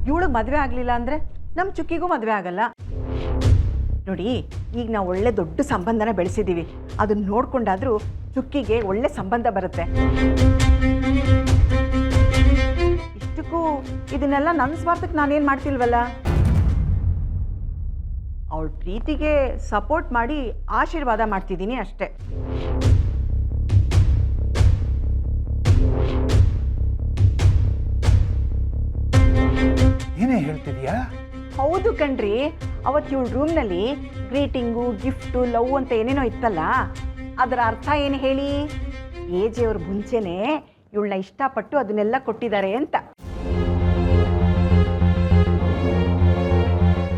ಇವಳಿಗೆ ಮದುವೆ ಆಗಲಿಲ್ಲ ಅಂದರೆ ನಮ್ಮ ಚುಕ್ಕಿಗೂ ಮದುವೆ ಆಗಲ್ಲ. ನೋಡಿ, ಈಗ ನಾವು ಒಳ್ಳೆ ದೊಡ್ಡ ಸಂಬಂಧನ ಬೆಳೆಸಿದ್ದೀವಿ. ಅದನ್ನ ನೋಡ್ಕೊಂಡಾದ್ರೂ ಚುಕ್ಕಿಗೆ ಒಳ್ಳೆ ಸಂಬಂಧ ಬರುತ್ತೆ. ಇಷ್ಟಕ್ಕೂ ಇದನ್ನೆಲ್ಲ ನನ್ನ ಸ್ವಾರ್ಥಕ್ಕೆ ನಾನೇನು ಮಾಡ್ತಿಲ್ವಲ್ಲ. ಅವಳ ಪ್ರೀತಿಗೆ ಸಪೋರ್ಟ್ ಮಾಡಿ ಆಶೀರ್ವಾದ ಮಾಡ್ತಿದ್ದೀನಿ ಅಷ್ಟೇ. ಏನೇ ಹೇಳ್ತಿದ್ಯಾ? ಹೌದು ಕಣ್ರಿ, ಅವತ್ತು ಇವಳ ರೂಮ್ನಲ್ಲಿ ಗ್ರೀಟಿಂಗು, ಗಿಫ್ಟು, ಲವ್ ಅಂತ ಏನೇನೋ ಇತ್ತಲ್ಲ, ಅದರ ಅರ್ಥ ಏನು ಹೇಳಿ? ಏಜಿಯವ್ರ ಮುಂಚೆನೇ ಇವಳನ್ನ ಇಷ್ಟಪಟ್ಟು ಅದನ್ನೆಲ್ಲ ಕೊಟ್ಟಿದ್ದಾರೆ ಅಂತ.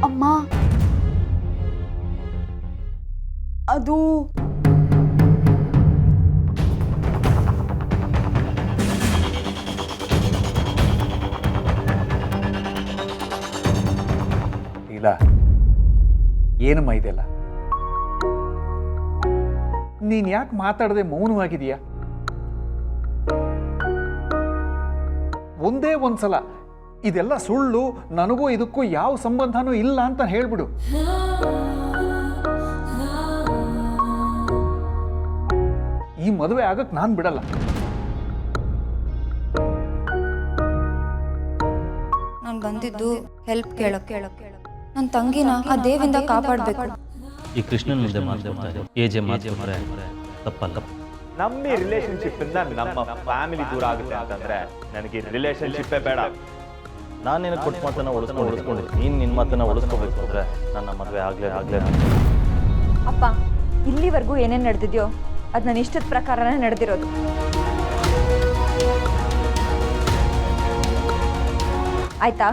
ಅಮ್ಮ, ಅದು ಇಲ್ಲ, ಏನಮ್ಮ ಇದೆಲ್ಲ? ನೀನ್ ಯಾಕೆ ಮಾತಾಡದೆ ಮೌನವಾಗಿದೀಯಾ? ಒಂದೇ ಒಂದ್ಸಲ ಇದೆಲ್ಲ ಸುಳ್ಳು, ನನಗೂ ಇದಕ್ಕೂ ಯಾವ ಸಂಬಂಧನೂ ಇಲ್ಲ ಅಂತ ಹೇಳ್ಬಿಡು. ಈ ಮದುವೆ ಆಗಕ್ ನಾನ್ ಬಿಡಲ್ಲ. ನಾನು ಬಂದಿದ್ದು ಹೆಲ್ಪ್ ಕೇಳಕ್. ನನ್ನ ತಂಗಿನ ಆ ದೇವಿಂದ ಕಾಪಾಡಬೇಕು. ಈ ಕೃಷ್ಣನ್ ಮುಂದೆ ಮಾತಾಡ್ತಾರೆ, ಏಜೆ ಮಾತಾಡ್ತಾರೆ ತಪ್ಪಲ್ಲ. ನಮ್ಮ ಈ ರಿಲೇಶನ್ಶಿಪ್ ಇಂದ ನಮ್ಮ ಫ್ಯಾಮಿಲಿ ದೂರ ಆಗುತ್ತೆ ಅಂತಂದ್ರೆ ನನಗೆ ರಿಲೇಶನ್ಶಿಪ್ಪೇ ಬೇಡ. ನಾನು ನಿನಗೆ ಕೊಟ್ಟು ಮಾತನ್ನ ಉಳಿಸ್ಕೊಂಡು ನೀನು ನಿನ್ನ ಮಾತನ್ನ ಉಳಿಸ್ಕೋಬೇಕು ಅಂದ್ರೆ ನನ್ನ ಮದುವೆ ಆಗ್ಲೇ. ಅಪ್ಪ, ಇಲ್ಲಿವರೆಗೂ ಏನೇನು ನಡೆದಿದ್ಯೋ ಅದು ನನ್ನ ಇಷ್ಟದ ಪ್ರಕಾರನೇ ನಡೆದಿರೋದು. ಆಯ್ತಾ?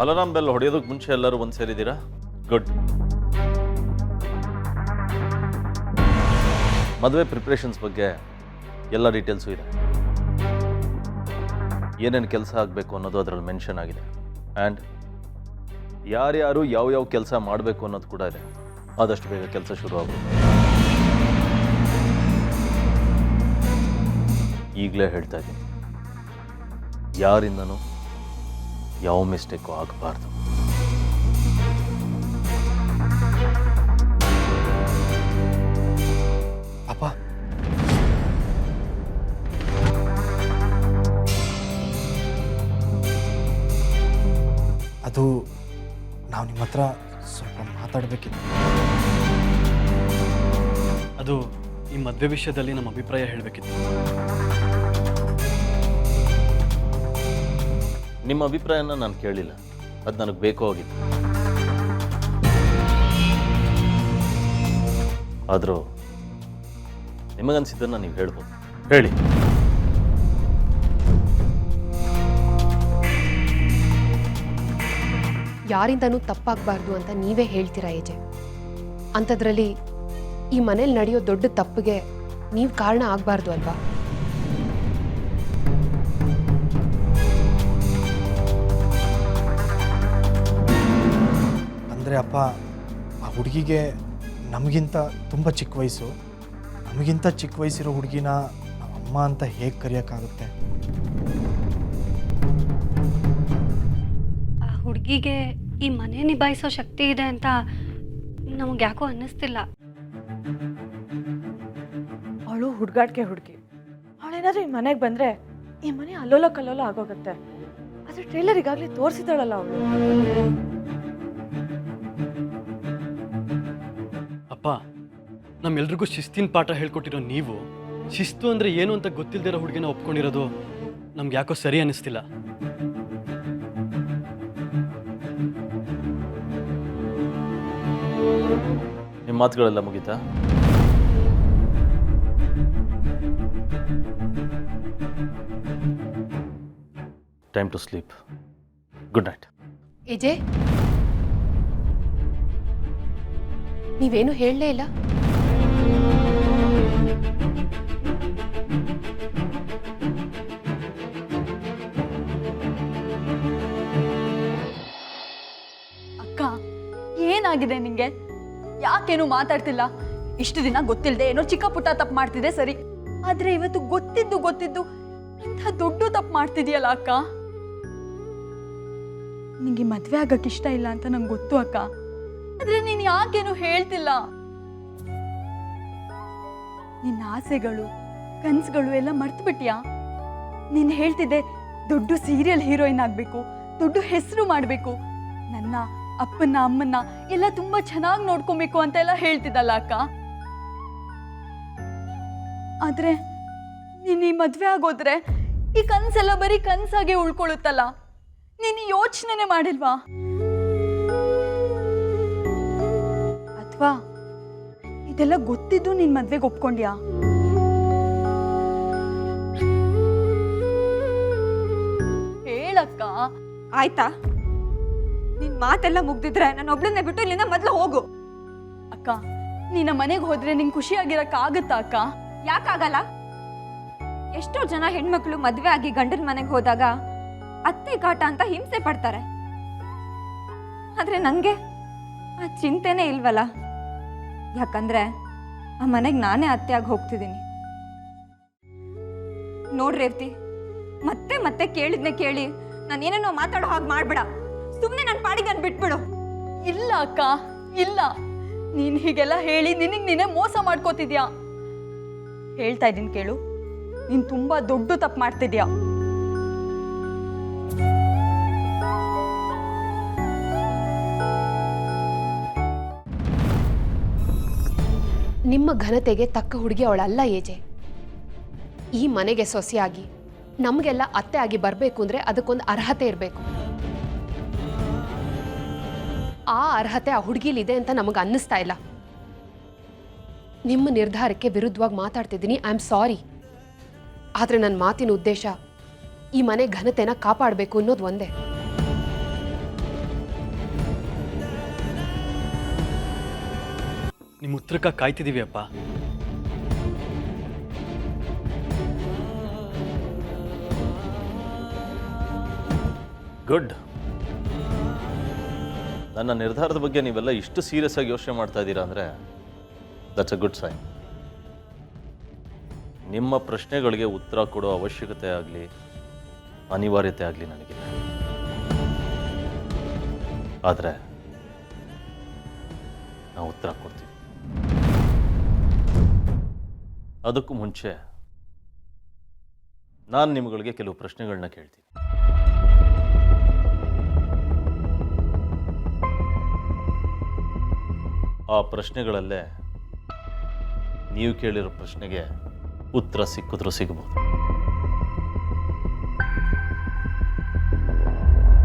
ಅಲಾರಾಮ್ ಬೆಲ್ ಹೊಡೆಯೋದಕ್ಕೆ ಮುಂಚೆ ಎಲ್ಲರೂ ಒಂದು ಸೇರಿದ್ದೀರಾ? ಗುಡ್. ಮದುವೆ ಪ್ರಿಪ್ರೇಷನ್ಸ್ ಬಗ್ಗೆ ಎಲ್ಲ ಡೀಟೇಲ್ಸು ಇದೆ. ಏನೇನು ಕೆಲಸ ಆಗಬೇಕು ಅನ್ನೋದು ಅದರಲ್ಲಿ ಮೆನ್ಷನ್ ಆಗಿದೆ. ಆ್ಯಂಡ್ ಯಾರ್ಯಾರು ಯಾವ ಕೆಲಸ ಮಾಡಬೇಕು ಅನ್ನೋದು ಕೂಡ ಇದೆ. ಆದಷ್ಟು ಬೇಗ ಕೆಲಸ ಶುರು ಆಗುತ್ತೆ. ಈಗಲೇ ಹೇಳ್ತಾ ಇದ್ದೀನಿ, ಯಾರಿಂದನೂ ಯಾವ ಮಿಸ್ಟೇಕು ಆಗಬಾರ್ದು. ಅಪ್ಪ, ಅದು ನಾವು ನಿಮ್ಮ ಹತ್ರ ಸ್ವಲ್ಪ ಮಾತಾಡಬೇಕಿತ್ತು. ಅದು ಈ ಮದುವೆ ವಿಷಯದಲ್ಲಿ ನಮ್ಮ ಅಭಿಪ್ರಾಯ ಹೇಳಬೇಕಿತ್ತು. ನಿಮ್ಮ ಅಭಿಪ್ರಾಯನ ನಾನು ಕೇಳಿಲ್ಲ, ಅದು ನನಗೆ ಬೇಕೋ ಆಗಿತ್ತು. ಆದರೂ ನಿಮಗನ್ಸಿದ್ದನ್ನು ನೀವು ಹೇಳ್ಬೋದು. ಹೇಳಿ. ಯಾರಿಂದನೂ ತಪ್ಪಾಗಬಾರ್ದು ಅಂತ ನೀವೇ ಹೇಳ್ತೀರಾ ಏಜೆ. ಅಂಥದ್ರಲ್ಲಿ ಈ ಮನೇಲಿ ನಡೆಯೋ ದೊಡ್ಡ ತಪ್ಪಿಗೆ ನೀವು ಕಾರಣ ಆಗಬಾರ್ದು ಅಲ್ವಾ? ಅಂದರೆ ಅಪ್ಪ, ಆ ಹುಡುಗಿಗೆ ನಮಗಿಂತ ತುಂಬ ಚಿಕ್ಕ ವಯಸ್ಸು. ನಮಗಿಂತ ಚಿಕ್ಕ ವಯಸ್ಸಿರೋ ಹುಡುಗಿನ ಅಮ್ಮ ಅಂತ ಹೇಗೆ ಕರೆಯೋಕ್ಕಾಗುತ್ತೆ? ಆ ಹುಡುಗಿಗೆ ಈ ಮನೆ ನಿಭಾಯಿಸೋ ಶಕ್ತಿ ಇದೆ ಅಂತ ನಮಗೆ ಯಾಕೋ ಅನ್ನಿಸ್ತಿಲ್ಲ. ಅವಳು ಹುಡುಗಾಟಿಕೆ ಹುಡುಗಿ. ಅವಳೇನಾದ್ರೂ ಈ ಮನೆಗೆ ಬಂದರೆ ಈ ಮನೆ ಅಲ್ಲೋಲ ಕಲ್ಲೋಲ ಆಗೋಗುತ್ತೆ. ಆದರೆ ಟ್ರೇಲರ್ ಈಗಾಗಲೇ ತೋರಿಸಿದಾಳಲ್ಲ ಅವಳು. ಅಪ್ಪ, ನಮ್ಮೆಲ್ರಿಗೂ ಶಿಸ್ತಿನ ಪಾಠ ಹೇಳ್ಕೊಟ್ಟಿರೋ ನೀವು ಶಿಸ್ತು ಅಂದರೆ ಏನು ಅಂತ ಗೊತ್ತಿಲ್ಲದಿರೋ ಹುಡುಗಿನ ಒಪ್ಕೊಂಡಿರೋದು ನಮ್ಗೆ ಯಾಕೋ ಸರಿ ಅನ್ನಿಸ್ತಿಲ್ಲ. ನಿಮ್ಮ ಮಾತುಗಳೆಲ್ಲ ಮುಗೀತಾ? Time to sleep. Good night. ಏಜೆ, ನೀವೇನು ಹೇಳಲೇ ಇಲ್ಲ. ಅಕ್ಕ, ಏನಾಗಿದೆ ನಿಂಗೆ? ಯಾಕೇನು ಮಾತಾಡ್ತಿಲ್ಲ? ಇಷ್ಟು ದಿನ ಗೊತ್ತಿಲ್ಲದೆ ಏನೋ ಚಿಕ್ಕ ಪುಟ್ಟ ತಪ್ಪು ಮಾಡ್ತಿದ್ದೆ ಸರಿ, ಆದ್ರೆ ಇವತ್ತು ಗೊತ್ತಿದ್ದು ಇಂಥ ದೊಡ್ಡ ತಪ್ಪು ಮಾಡ್ತಿದ್ಯಲ್ಲ ಅಕ್ಕ. ನಿಂಗೆ ಮದ್ವೆ ಆಗಕ್ಕೆ ಇಷ್ಟ ಇಲ್ಲ ಅಂತ ನಂಗೆ ಗೊತ್ತು ಅಕ್ಕ, ಆದ್ರೆ ನೀನ್ ಯಾಕೇನು ಹೇಳ್ತಿಲ್ಲ? ನಿನ್ನ ಆಸೆಗಳು ಕನ್ಸುಗಳು ಎಲ್ಲ ಮರ್ತು ಬಿಟ್ಯಾ? ನೀನ್ ಹೇಳ್ತಿದ್ದೆ ದೊಡ್ಡ ಸೀರಿಯಲ್ ಹೀರೋಯಿನ್ ಆಗ್ಬೇಕು, ದೊಡ್ಡ ಹೆಸರು ಮಾಡ್ಬೇಕು, ನನ್ನ ಅಪ್ಪನ ಅಮ್ಮನ್ನ ಎಲ್ಲ ತುಂಬಾ ಚೆನ್ನಾಗಿ ನೋಡ್ಕೊಬೇಕು ಅಂತ ಎಲ್ಲ ಹೇಳ್ತಿದ್ದಲ್ಲ ಅಕ್ಕ. ಆದ್ರೆ ನೀನ್ ಈ ಮದ್ವೆ ಆಗೋದ್ರೆ ಈ ಕನ್ಸೆಲ್ಲ ಬರೀ ಕನ್ಸಾಗೆ ಉಳ್ಕೊಳ್ಳುತ್ತಲ್ಲ, ನೀನ್ ಯೋಚನೆ ಮಾಡಿಲ್ವಾ? ಅಥವಾ ಇದೆಲ್ಲ ಗೊತ್ತಿದ್ದು ನೀನ್ ಮದ್ವೆಗೆ ಒಪ್ಕೊಂಡ್ಯಾ? ಹೇಳಕ್ಕ. ಆಯ್ತಾ, ನಿನ್ ಮಾತೆಲ್ಲ ಮುಗ್ದಿದ್ರೆ ನಾನು ಒಬ್ಳನ್ನೇ ಬಿಟ್ಟು ಇಲ್ಲಿಂದ ಮೊದ್ಲು ಹೋಗು. ಅಕ್ಕ, ನಿನ್ನ ಮನೆಗೆ ಹೋದ್ರೆ ನಿಂಗೆ ಖುಷಿಯಾಗಿರಕ್ಕ ಆಗತ್ತಾ ಅಕ್ಕ? ಯಾಕಾಗಲ್ಲ? ಎಷ್ಟೋ ಜನ ಹೆಣ್ಮಕ್ಳು ಮದ್ವೆ ಆಗಿ ಗಂಡನ ಮನೆಗೆ ಹೋದಾಗ ಅತ್ತೆ ಕಾಟ ಅಂತ ಹಿಂಸೆ ಪಡ್ತಾರೆ. ಆದ್ರೆ ನಂಗೆ ಆ ಚಿಂತೆನೇ ಇಲ್ವಲ್ಲ, ಯಾಕಂದ್ರೆ ಆ ಮನೆಗೆ ನಾನೇ ಅತ್ತೆಯಾಗಿ ಹೋಗ್ತಿದ್ದೀನಿ. ನೋಡ್ರೇವ್ತಿ, ಮತ್ತೆ ಮತ್ತೆ ಕೇಳಿದ್ನೆ ಕೇಳಿ ನಾನೇನೇನೋ ಮಾತಾಡೋ ಹಾಗೆ ಮಾಡ್ಬೇಡ. ಸುಮ್ಮನೆ ನನ್ನ ಪಾಡಿಗೆ ನಾನು ಬಿಟ್ಬಿಡು. ಇಲ್ಲ ಅಕ್ಕ, ಇಲ್ಲ. ನೀನ್ ಹೀಗೆಲ್ಲ ಹೇಳಿ ನಿನಗೆ ನೀನೇ ಮೋಸ ಮಾಡ್ಕೋತಿದ್ಯಾ. ಹೇಳ್ತಾ ಇದ್ದೀನಿ ಕೇಳು, ನೀನ್ ತುಂಬಾ ದೊಡ್ಡ ತಪ್ಪು ಮಾಡ್ತಿದ್ಯಾ. ನಿಮ್ಮ ಘನತೆಗೆ ತಕ್ಕ ಹುಡುಗಿ ಅವಳಲ್ಲ ಏಜೆ. ಈ ಮನೆಗೆ ಸೊಸೆಯಾಗಿ ನಮಗೆಲ್ಲ ಅತ್ತೆ ಆಗಿ ಬರಬೇಕು ಅಂದರೆ ಅದಕ್ಕೊಂದು ಅರ್ಹತೆ ಇರಬೇಕು. ಆ ಅರ್ಹತೆ ಆ ಹುಡುಗಿಲಿದೆ ಅಂತ ನಮಗೆ ಅನ್ನಿಸ್ತಾ ಇಲ್ಲ. ನಿಮ್ಮ ನಿರ್ಧಾರಕ್ಕೆ ವಿರುದ್ಧವಾಗಿ ಮಾತಾಡ್ತಿದ್ದೀನಿ, ಐ ಆಮ್ ಸಾರಿ. ಆದರೆ ನನ್ನ ಮಾತಿನ ಉದ್ದೇಶ ಈ ಮನೆ ಘನತೆನ ಕಾಪಾಡಬೇಕು ಅನ್ನೋದು ಒಂದೇ. ನಿಮ್ಮ ಉತ್ತರಕ್ಕೆ ಕಾಯ್ತಿದ್ದೀವಿ ಅಪ್ಪ. ಗುಡ್. ನನ್ನ ನಿರ್ಧಾರದ ಬಗ್ಗೆ ನೀವೆಲ್ಲ ಇಷ್ಟು ಸೀರಿಯಸ್ ಆಗಿ ಯೋಚನೆ ಮಾಡ್ತಾ ಇದ್ದೀರಾ ಅಂದರೆ ದಟ್ಸ್ ಅ ಗುಡ್ ಸೈನ್. ನಿಮ್ಮ ಪ್ರಶ್ನೆಗಳಿಗೆ ಉತ್ತರ ಕೊಡೋ ಅವಶ್ಯಕತೆ ಆಗಲಿ ಅನಿವಾರ್ಯತೆ ಆಗಲಿ ನನಗಿಲ್ಲ. ಆದರೆ ನಾವು ಉತ್ತರ ಕೊಡ್ತೀವಿ. ಅದಕ್ಕೂ ಮುಂಚೆ ನಾನು ನಿಮ್ಗಳಿಗೆ ಕೆಲವು ಪ್ರಶ್ನೆಗಳನ್ನ ಕೇಳ್ತೀನಿ. ಆ ಪ್ರಶ್ನೆಗಳಲ್ಲೇ ನೀವು ಕೇಳಿರೋ ಪ್ರಶ್ನೆಗೆ ಉತ್ತರ ಸಿಕ್ಕಿದ್ರೂ ಸಿಗಬಹುದು.